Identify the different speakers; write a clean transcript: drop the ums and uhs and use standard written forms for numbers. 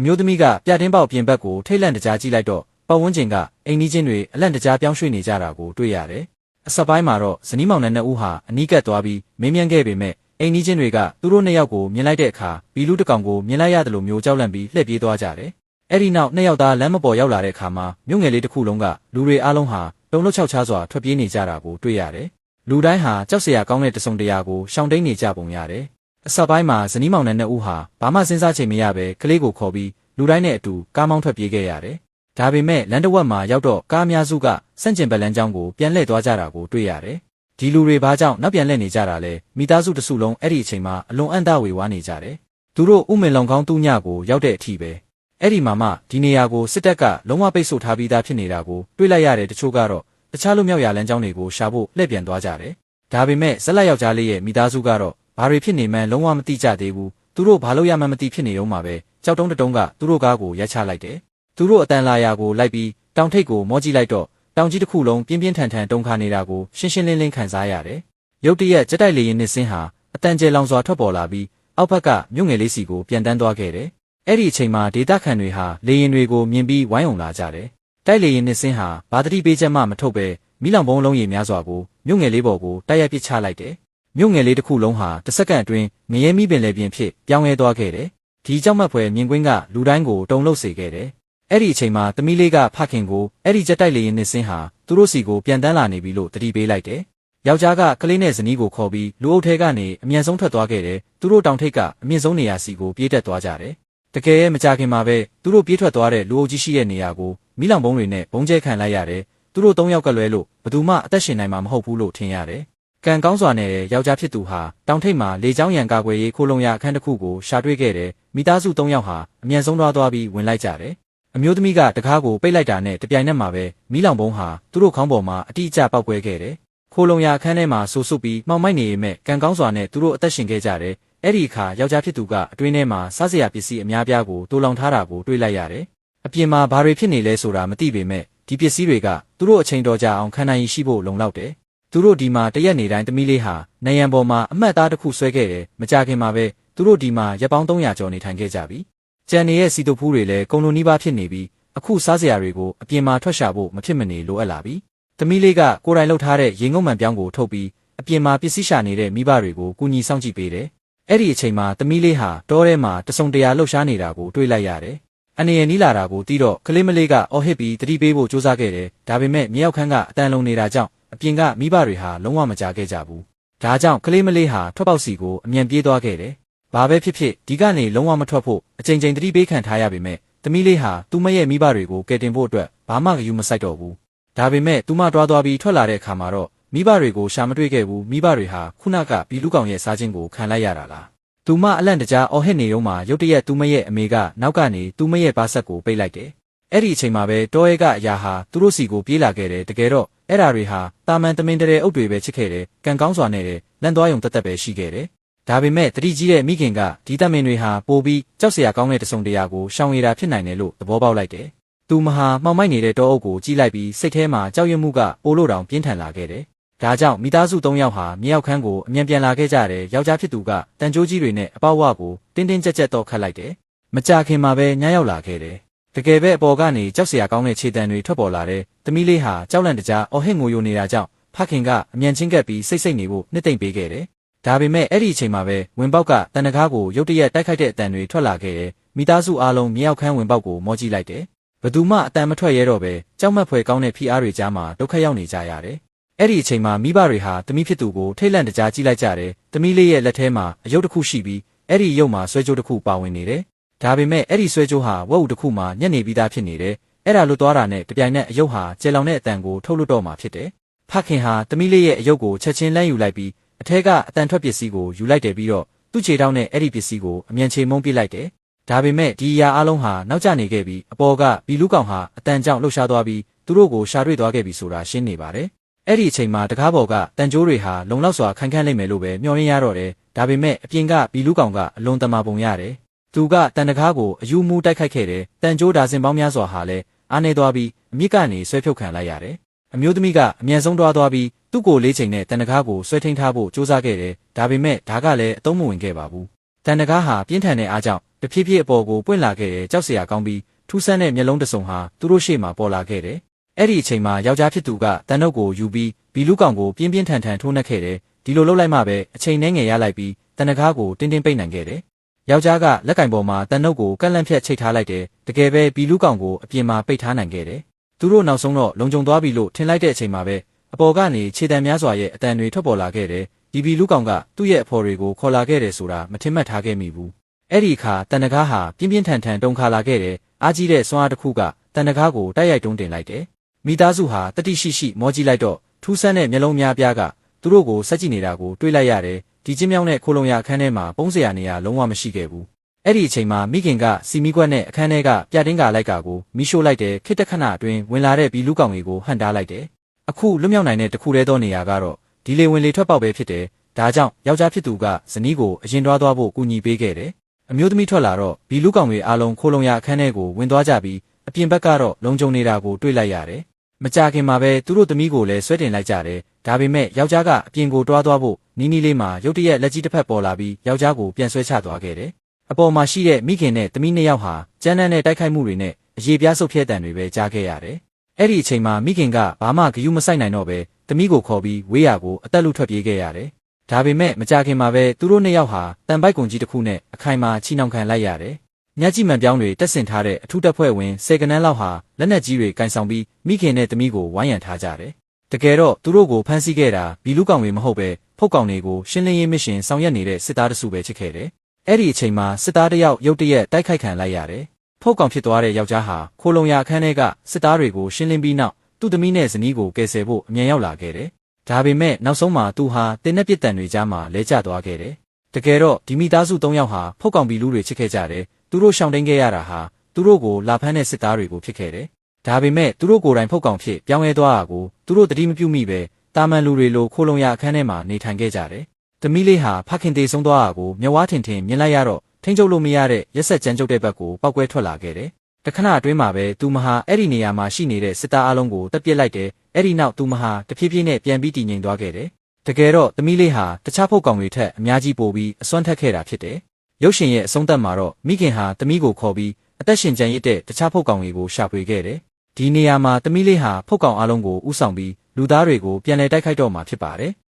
Speaker 1: မျိုးသမီးကပြတင်းပေါက်ပြင်ဘက်ကိုထိတ်လန့်တကြားကြည့်လိုက်တော့ပတ်ဝန်းကျင်ကအိမ်နီးချင်းတွေအလန့်တကြားပြောင်းရွှေ့နေကြတာကိုတွေ့ရတယ်။အဆက်ပိုင်းမှာတော့ဇနီးမောင်နှံနှစ်ဦးဟာအနီးကပ်သွားပြီးမေးမြန်းခဲ့ပေမဲ့အိမ်နီးချင်းတွေကသူတို့နှစ်ယောက်ကိုမြင်လိုက်တဲ့အခါဘီလူးတစ်ကောင်ကိုမြင်လိုက်ရတယ်လို့မျိုးကြောက်လန့်ပြီးလှည့်ပြေးသွားကြတယ်။အဲ့ဒီနောက်နှစ်ယောက်သားလမ်းမပေါ်ရောက်လာတဲ့အခါမှာမြို့ငယ်လေးတစ်ခုလုံးကလူတွေအားလုံးဟာတုန်လှုပ်ခြောက်ခြားစွာထွက်ပြေးနေကြတာကိုတွေ့ရတယ်။လူတိုင်းဟာကြောက်စရာကောင်းတဲ့တစုံတရာကိုရှောင်တိန်နေကြပုံရတယ်။အဆက်ပိုင်းမှာဇနီးမောင်နှံနှစ်ဦးဟာဘာမှစဉ်းစားချိန်မရပဲကလေးကိုခေါ်ပြီးလူတိုင်းနဲ့အတူကားမောင်းထွက်ပြေးခဲ့ရတယ်။ဒါပေမဲ့လမ်းတစ်ဝက်မှာရောက်တော့ကားအများစုကစန့်ကျင်ဘက်လမ်းကြောင်းကိုပြန်လှည့်သွားကြတာကိုတွေ့ရတယ်။ဒီလူတွေဘာကြောင့်နောက်ပြန်လှည့်နေကြတာလဲမိသားစုတစုလုံးအဲ့ဒီအချိန်မှာအလွန်အံ့သဝေဝါးနေကြတယ်။သူတို့ဥမင်လုံကောင်းသူ့ညကိုရောက်တဲ့အထိပဲအဲ့ဒီမှာမှဒီနေရာကိုစစ်တပ်ကလုံးဝပိတ်ဆို့ထားပြီးသားဖြစ်နေတာကိုတွေ့လိုက်ရတဲ့တချို့ကတော့တခြားလူမျိုးရလမ်းကြောင်းတွေကိုရှာဖို့လှည့်ပြန်သွားကြတယ်။ဒါပေမဲ့ဇက်လက်ယောက်ျားလေးရဲ့မိသားစုကတော့ဘာတွေဖြစ်နေမှန်းလုံးဝမသိကြသေးဘူး။သူတို့ဘာလို့ရမှန်းမသိဖြစ်နေတော့မှပဲကြောက်တုံးတုံးကသူတို့ကားကိုရိုက်ချလိုက်တယ်။သူတို့အတန်လာရာကိုလိုက်ပြီးတောင်ထိပ်ကိုမောကြည့်လိုက်တော့တောင်ကြီးတစ်ခုလုံးပြင်းပြင်းထန်ထန်တုန်ခါနေတာကိုရှင်းရှင်းလင်းလင်းခံစားရတယ်။ရုတ်တရက်ကြက်တိုက်လေရင်နှစ်စင်းဟာအတန်ကျဲလောင်စွာထွက်ပေါ်လာပြီးအောက်ဘက်ကမြို့ငယ်လေးစီကိုပြန်တန်းသွားခဲ့တယ်။အဲ့ဒီအချိန်မှာဒေသခံတွေဟာလေရင်တွေကိုမြင်ပြီးဝိုင်းအောင်လာကြတယ်။တိုက်လေရင်နှစ်စင်းဟာဘာတိပေးချက်မှမထုတ်ပဲမိလောင်ဘုံလုံးရည်များစွာကိုမြို့ငယ်လေးပေါ်ကိုတိုက်ရိုက်ပစ်ချလိုက်တယ်။မြို့ငယ်လေးတစ်ခုလုံးဟာတစ်စက္ကန့်အတွင်းငရဲမိပင်လေပြင်းဖြစ်ပြောင်းလဲသွားခဲ့တယ်။ဒီကြောက်မက်ဖွယ်မြင်ကွင်းကလူတိုင်းကိုတုန်လှုပ်စေခဲ့တယ်။အဲ့ဒီအချိန်မှာသမီးလေးကဖခင်ကိုအဲ့ဒီကြက်တိုက်လေရင်နှစ်စင်းဟာသူတို့စီကိုပြန်တန်းလာနေပြီလို့တတိပေးလိုက်တယ်။ယောက်ျားကကလေးနဲ့ဇနီးကိုခေါ်ပြီးလူအုပ်ထဲကနေအမြန်ဆုံးထွက်သွားခဲ့တယ်။သူတို့တောင်ထိပ်ကအမြင့်ဆုံးနေရာစီကိုပြေးတက်သွားကြတယ်။တကယ်မကြခင်မှာပဲသူတို့ပြေးထွက်သွားတဲ့လူအုပ်ကြီးရှိတဲ့နေရာကိုမိလောင်ဘုံတွေနဲ့ဘုံကျဲခံလိုက်ရတယ်။သူတို့၃ယောက်ကလွဲလို့ဘယ်သူမှအသက်ရှင်နိုင်မှာမဟုတ်ဘူးလို့ထင်ရတယ်။ကံကောင်းစွာနဲ့ယောက်ျားဖြစ်သူဟာတောင်ထိပ်မှာလေကြောင်းရန်ကာကွယ်ရေးခိုးလုံရအခန်းတစ်ခုကိုရှာတွေ့ခဲ့တယ်။မိသားစု၃ယောက်ဟာအမြန်ဆုံးသွားပြီးဝင်လိုက်ကြတယ်။အမျိုးသမီးကတကားကိုပိတ်လိုက်တာနဲ့တပြိုင်နက်မှာပဲမိလောင်ဘုံဟာသူတို့ခေါင်းပေါ်မှာအတိအကျပောက်ကွဲခဲ့တယ်။ခိုးလုံရအခန်းထဲမှာဆူဆုပ်ပြီးမှောင်မိုက်နေပေမဲ့ကံကောင်းစွာနဲ့သူတို့အသက်ရှင်ခဲ့ကြတယ်။အဲ့ဒီအခါယောက်ျားဖြစ်သူကအတွင်းထဲမှာစားစရာပစ္စည်းအများပြားကိုတိုးလောင်ထားတာကိုတွေ့လိုက်ရတယ်။အပြင်မှာဘာတွေဖြစ်နေလဲဆိုတာမသိပေမဲ့ဒီပစ္စည်းတွေကသူတို့အချိန်တော်ကြာအောင်ခံနိုင်ရရှိဖို့လုံလောက်တယ်။သူတို့ဒီမှာတရက်နေတိုင်းသမီးလေးဟာနေရန်ပေါ်မှာအမှတ်သားတစ်ခုဆွဲခဲ့တယ်။မကြခင်မှာပဲသူတို့ဒီမှာရက်ပေါင်း300ကျော်နေထိုင်ခဲ့ကြပြီ။ကြံနေရဲ့စီတုပ်ဖူးတွေလည်းကုံလိုနီးပါးဖြစ်နေပြီးအခုစားစရာတွေကိုအပြင်မှာထွက်ရှာဖို့မဖြစ်မနေလိုအပ်လာပြီ။သမီးလေးကကိုယ်တိုင်လှုပ်ထားတဲ့ရေငုံမှန်ပြောင်းကိုထုတ်ပြီးအပြင်မှာပစ္စည်းရှာနေတဲ့မိဘတွေကိုကူညီဆောင်ကြည့်ပေးတယ်။အဲ့ဒီအချိန်မှာသမီးလေးဟာတောထဲမှာတစုံတရာလှုပ်ရှားနေတာကိုတွေ့လိုက်ရတယ်။အနေရနီးလာတာကိုတီးတော့ကလေးမလေးကအော်ဟစ်ပြီးတတိပေးဖို့ကြိုးစားခဲ့တယ်။ဒါပေမဲ့မြေရောက်ခန်းကအတန်လုံနေတာကြောင့်အပြင်ကမိဘတွေဟာလုံးဝမကြခဲ့ကြဘူး။ဒါကြောင့်ကလေးမလေးဟာထွက်ပေါက်စီကိုအမြန်ပြေးသွားခဲ့တယ်။ဘာပဲဖြစ်ဖြစ်ဒီကနေလုံးဝမထွက်ဖို့အချိန်ချင်းတတိပေးခံထားရပေမဲ့သမီးလေးဟာသူမရဲ့မိဘတွေကိုကယ်တင်ဖို့အတွက်ဘာမှဂရုမစိုက်တော့ဘူး။ဒါပေမဲ့သူမတွားသွားပြီးထွက်လာတဲ့အခါမှာတော့မိဘတွေကိုရှာမတွေ့ခဲ့ဘူး။မိဘတွေဟာခုနကဘီလူကောင်ရဲ့စားခြင်းကိုခံလိုက်ရတာလား။သူမအလန့်တကြားအော်ဟစ်နေတော့မှရုတ်တရက်သူမရဲ့အမေကနောက်ကနေသူမရဲ့ပါဆက်ကိုပိတ်လိုက်တယ်။အဲ့ဒီအချိန်မှာပဲတောရဲကအရာဟာသူတို့စီကိုပြေးလာခဲ့တယ်။တကယ်တော့အဲ့ဓာတွေဟာတာမန်တမင်တဲ့အုပ်တွေပဲချစ်ခဲ့တယ်။ကံကောင်းစွာနဲ့လန့်သွားယုံတက်ပဲရှိခဲ့တယ်။ဒါပေမဲ့တတိကြီးတဲ့မိခင်ကဒီတမင်တွေဟာပိုပြီးကြောက်စရာကောင်းတဲ့တစုံတရာကိုရှောင်ရတာဖြစ်နိုင်တယ်လို့သဘောပေါက်လိုက်တယ်။သူမဟာမှောင်မိုက်နေတဲ့တောအုပ်ကိုကြည့်လိုက်ပြီးစိတ်ထဲမှာကြောက်ရွံ့မှုကပိုလို့တောင်ပြင်းထန်လာခဲ့တယ်။ဒါကြောင့်မိသားစု၃ယောက်ဟာမြေရောက်ခန်းကိုအမြန်ပြန်လာခဲ့ကြတယ်။ယောက်ျားဖြစ်သူကတန်ကြိုးကြီးတွေနဲ့အပေါက်ဝကိုတင်းတင်းကြပ်ကြပ်တော့ခတ်လိုက်တယ်။မကြခင်မှာပဲညရောက်လာခဲ့တယ်။တကယ်ပဲအပေါ်ကနေကြောက်စရာကောင်းတဲ့ခြေတံတွေထွက်ပေါ်လာတဲ့သမီးလေးဟာကြောက်လန့်တကြားအော်ဟစ်ငိုယိုနေတာကြောင့်ဖခင်ကအမြန်ချင်းကပ်ပြီးစိတ်နေဖို့နှစ်သိမ့်ပေးခဲ့တယ်။ဒါပေမဲ့အဲ့ဒီအချိန်မှာပဲဝင်ပေါက်ကတန်တကားကိုရုတ်တရက်တိုက်ခိုက်တဲ့အတန်တွေထွက်လာခဲ့တယ်။မိသားစုအားလုံးမြေရောက်ခန်းဝင်ပေါက်ကိုမောကြည့်လိုက်တယ်။ဘသူမှအတန်မထွက်ရဲတော့ပဲကြောက်မက်ဖွယ်ကောင်းတဲ့ဖိအားတွေကြားမှာဒုက္ခရောက်နေကြရတယ်။အဲ့ဒီအချိန်မှာမိဘတွေဟာသမီးဖြစ်သူကိုထိတ်လန့်တကြားကြည့်လိုက်ကြတယ်။သမီးလေးရဲ့လက်ထဲမှာအယုတ်တစ်ခုရှိပြီးအဲ့ဒီရုပ်မှာဆွဲကြိုးတစ်ခုပါဝင်နေတယ်။ဒါပေမဲ့အဲ့ဒီဆွဲကြိုးဟာဝက်ဥတစ်ခုမှာညက်နေပြီးသားဖြစ်နေတယ်။အဲ့ဒါလွတ်သွားတာနဲ့တပြိုင်နက်အယုတ်ဟာကျဲလောင်တဲ့အတန်ကိုထုတ်လွတ်တော့မှာဖြစ်တယ်။ဖခင်ဟာသမီးလေးရဲ့အယုတ်ကိုချက်ချင်းလမ်းယူလိုက်ပြီးအထက်ကအတန်ထွက်ပစ္စည်းကိုယူလိုက်တယ်ပြီးတော့သူ့ခြေထောက်နဲ့အဲ့ဒီပစ္စည်းကိုအမြန်ချေမုန်းပစ်လိုက်တယ်။ဒါပေမဲ့ဒီအရာအလုံးဟာနောက်ကျနေခဲ့ပြီးအပေါ်ကဘီလူကောင်ဟာအတန်ကြောင့်လှုပ်ရှားသွားပြီးသူတို့ကိုရှာတွေ့သွားခဲ့ပြီဆိုတာရှင်းနေပါတယ်။အဲ့ဒီအချိန်မှာတကားပေါ်ကတန်ကြိုးတွေဟာလုံလောက်စွာခိုင်ခန့်လိမ့်မယ်လို့ပဲမျှော်လင့်ရတော့တယ်။ဒါပေမဲ့အပြင်ကဘီလူကောင်ကအလွန်တမာပုံရတယ်။သူကတန်တကားကိုအယူမူတိုက်ခိုက်ခဲ့တယ်။တန်ကြိုးဒါဇင်ပေါင်းများစွာဟာလည်းအားနေသွားပြီးအမြစ်ကနေဆွဲဖြုတ်ခံလိုက်ရတယ်။အမျိုးသမီးကအမြန်ဆုံးသွားပြီးသူ့ကိုလေးချိန်နဲ့တန်တကားကိုဆွဲထိန်းထားဖို့ကြိုးစားခဲ့တယ်။ဒါပေမဲ့ဒါကလည်းအသုံးမဝင်ခဲ့ပါဘူး။တန်တကားဟာပြင်းထန်တဲ့အားကြောင့် တဖြည်းဖြည်းအပေါ်ကိုပွင့်လာခဲ့တဲ့ကြောက်စရာကောင်းပြီးထူးဆန်းတဲ့မျက်လုံးတစ်စုံဟာသူတို့ရှေ့မှာပေါ်လာခဲ့တယ်။အဲ့ဒီအချိန်မှာယောက်ျားဖြစ်သူကတန်နုတ်ကိုယူပြီးဘီလူးကောင်ကိုပြင်းပြင်းထန်ထန်ထိုးနှက်ခဲ့တယ်။ဒီလိုလုပ်လိုက်မှပဲအချိန်နဲ့ငယ်ရလိုက်ပြီးတန်တကားကိုတင်းတင်းပိတ်နိုင်ခဲ့တယ်။ယောက်ျားကလက်ကင်ပေါ်မှာတန်နုတ်ကိုကန့်လန့်ဖြတ်ချိတ်ထားလိုက်တယ်။တကယ်ပဲဘီလူးကောင်ကိုအပြင်မှာပိတ်ထားနိုင်ခဲ့တယ်။သူတို့နောက်ဆုံးတော့လုံခြုံသွားပြီလို့ထင်လိုက်တဲ့အချိန်မှာပဲအပေါ်ကနေခြေတံများစွာရဲ့အတန်တွေထွက်ပေါ်လာခဲ့တယ်။ဒီဘီလူးကောင်ကသူ့ရဲ့အဖော်တွေကိုခေါ်လာခဲ့တယ်ဆိုတာမထင်မှတ်ထားခဲ့မိဘူး။အဲ့ဒီအခါတန်တကားဟာပြင်းပြင်းထန်ထန်တုန်ခါလာခဲ့တယ်။အားကြီးတဲ့စွမ်းအားတစ်ခုကတန်တကားကိုတိုက်ရိုက်တွန်းတင်လိုက်တယ်။မိသားစုဟာတတိရှိရှိမောကြည့်လိုက်တော့ထူးဆန်းတဲ့မျက်လုံးများပြားကသူတို့ကိုစက်ကြည့်နေတာကိုတွေးလိုက်ရတယ်။ဒီချင်းမြောင်းတဲ့ခိုလုံရအခန်းထဲမှာပုံးစရာနေရာလုံးဝမရှိခဲ့ဘူး။အဲ့ဒီအချိန်မှာမိခင်ကစီမီကွက်နဲ့အခန်းထဲကပြတင်းကာလိုက်ကာကိုမိရှို့လိုက်တဲ့ခိတ္တခဏအတွင်းဝင်လာတဲ့ဘီလူးကောင်တွေကိုဟန့်တားလိုက်တယ်။အခုလွတ်မြောက်နိုင်တဲ့တခုတည်းသောနေရာကတော့ဒီလေဝင်လေထွက်ပေါက်ပဲဖြစ်တယ်။ဒါကြောင့်ယောက်ျားဖြစ်သူကဇနီးကိုအရင်သွားဖို့ကူညီပေးခဲ့တယ်။အမျိုးသမီးထွက်လာတော့ဘီလူးကောင်တွေအားလုံးခိုလုံရအခန်းထဲကိုဝင်သွားကြပြီးအပြင်ဘက်ကတော့လုံခြုံနေတာကိုတွေ့လိုက်ရတယ်။မကြခင်မှာပဲသူတို့သမီးကိုလည်းဆွဲတင်လိုက်ကြတယ်။ဒါပေမဲ့ယောက်ျားကအပြင်ကိုတွားသွားဖို့နီးနီးလေးမှာရုတ်တရက်လက်ကြီးတစ်ဖက်ပေါ်လာပြီးယောက်ျားကိုပြန်ဆွဲချသွားခဲ့တယ်။အပေါ်မှာရှိတဲ့မိခင်နဲ့သမီးနှစ်ယောက်ဟာကြမ်းတမ်းတဲ့တိုက်ခိုက်မှုတွေနဲ့အရေးပြားဆုပ်ဖြဲတံတွေပဲကြားခဲ့ရတယ်။အဲ့ဒီအချိန်မှာမိခင်ကဘာမှဂရုမစိုက်နိုင်တော့ပဲသမီးကိုခေါ်ပြီးဝေးရာကိုအသက်လူထွက်ပြေးခဲ့ရတယ်။ဒါပေမဲ့မကြခင်မှာပဲသူတို့နှစ်ယောက်ဟာတန်ပိုက်ကွန်ကြီးတစ်ခုနဲ့အခိုင်အမာချီနှောင်ခံလိုက်ရတယ်။ညက်ကြီးမှန်ပြောင်းတွေတက်ဆင်ထားတဲ့အထူးတပ်ဖွဲ့ဝင်10ကနန်းလောက်ဟာလက်နက်ကြီးတွေကင်ဆောင်ပြီးမိခင်နဲ့သမီးကိုဝိုင်းရံထားကြတယ်။တကယ်တော့သူတို့ကိုဖမ်းဆီးခဲ့တာဘီလူးကောင်တွေမဟုတ်ပဲဖုတ်ကောင်တွေကိုရှင်းလင်းရေးမစ်ရှင်ဆောင်ရွက်နေတဲ့စစ်သားတစုပဲဖြစ်ခဲ့တယ်။အဲ့ဒီအချိန်မှာစစ်သားတယောက်ရုတ်တရက်တိုက်ခိုက်ခံလိုက်ရတယ်။ဖုတ်ကောင်ဖြစ်သွားတဲ့ယောက်ျားဟာခိုလုံရအခန်းထဲကစစ်သားတွေကိုရှင်းလင်းပြီးနောက်သူ့သမီးနဲ့ဇနီးကိုကယ်ဆယ်ဖို့အမြန်ရောက်လာခဲ့တယ်။ဒါပေမဲ့နောက်ဆုံးမှာသူဟာတင်းနဲ့ပြစ်တံတွေကြားမှာလဲကျသွားခဲ့တယ်။တကယ်တော့ဒီမိသားစု3ယောက်ဟာဖုတ်ကောင်ဘီလူးတွေချစ်ခဲ့ကြတယ်။သူတို့ရှောင်တိန်ခဲ့ရတာဟာသူတို့ကိုလာဖမ်းတဲ့စစ်သားတွေကိုဖြစ်ခဲ့တယ်။ဒါပေမဲ့သူတို့ကိုယ်တိုင်ဖုတ်ကောင်ဖြစ်ပြောင်းလဲသွားတာကိုသူတို့တတိမပြုမိပဲတာမန်လူတွေလိုခိုလုံရအခန်းထဲမှာနေထိုင်ခဲ့ကြတယ်။သမီးလေးဟာဖခင်သေးဆုံးသွားတာကိုမျက်ဝါးထင်ထင်မြင်လိုက်ရတော့ထိန်းချုပ်လို့မရတဲ့ရက်ဆက်ကြမ်းကြုတ်တဲ့ဘက်ကိုပောက်ကွဲထွက်လာခဲ့တယ်။တခဏအတွင်းမှာပဲသူမဟာအဲ့ဒီနေရာမှာရှိနေတဲ့စစ်သားအလုံးကိုတပ်ပစ်လိုက်တယ်။အဲ့ဒီနောက်သူမဟာတဖြည်းဖြည်းနဲ့ပြန်ပြီးတည်ငြိမ်သွားခဲ့တယ်။တကယ်တော့သမီးလေးဟာတခြားဖုတ်ကောင်တွေထက်အများကြီးပိုပြီးအစွမ်းထက်ခဲ့တာဖြစ်တယ်။ရုပ်ရှင်ရဲ့အဆုံးသတ်မှာတော့မိခင်ဟာသမီးကိုခေါ်ပြီးအသက်ရှင်ကျန်ရစ်တဲ့တခြားဖုတ်ကောင်တွေကိုရှာဖွေခဲ့တယ်။ဒီနေရာမှာသမီးလေးဟာဖုတ်ကောင်အလုံးကိုဥဆောင်ပြီးလူသားတွေကိုပြန်လည်တိုက်ခိုက်တော့မှာဖြစ်ပါတယ်။